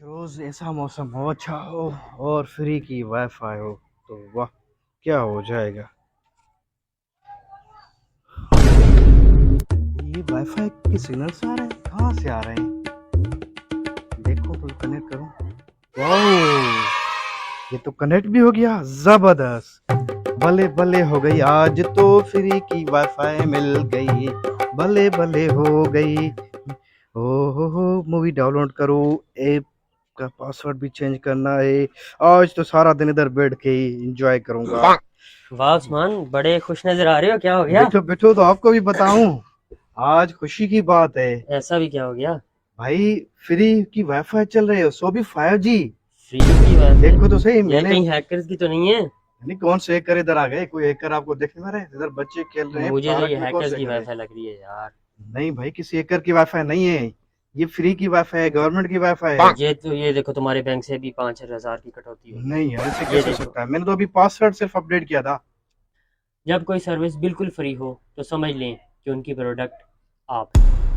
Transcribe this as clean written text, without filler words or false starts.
रोज ऐसा मौसम हो, अच्छा हो और फ्री की वाईफाई हो तो वाह क्या हो जाएगा। ये वाईफाई के सिग्नल्स आ रहे हैं, कहाँ से आ रहे हैं? देखो तो कनेक्ट करूं। वाओ, ये तो कनेक्ट भी हो गया, जबरदस्त। भले भले हो गई, आज तो फ्री की वाईफाई मिल गई। भले भले हो गई। हो मूवी डाउनलोड करो, ऐप का पासवर्ड भी चेंज करना है। आज तो सारा दिन इधर बैठ के ही एंजॉय करूंगा। वाह उस्मान, बड़े खुश नजर आ रहे हो, क्या हो गया? बैठो बैठो तो आपको भी बताऊं, आज खुशी की बात है। ऐसा भी क्या हो गया? भाई फ्री की वाईफाई चल रही है, सो भी 5G। फ्री की वाईफाई? देखो तो सही, ये मैंने कहीं हैकर्स की तो नहीं है? नहीं, कौन से हैकर इधर आ गए? कोई हैकर आपको देखने में रहे? इधर बच्चे खेल रहे हैं मुझे तो पार्क ये में, कौन हैकर्स से की हैकर है? वाईफाई लग रही है यार। नहीं भाई, किसी हैकर की वाईफाई नहीं है। ये फ्री की वाईफाई है, गवर्नमेंट की वाईफाई है। ये देखो, तुम्हारे बैंक से भी 5,000 की कटौती हो गई। नहीं यार, ऐसे ये कैसे हो देखो, सकता है? मैंने तो अभी पासवर्ड सिर्फ अपडेट किया था। जब कोई सर्विस बिल्कुल फ्री हो तो समझ लें कि उनकी प्रोडक्ट आप हैं।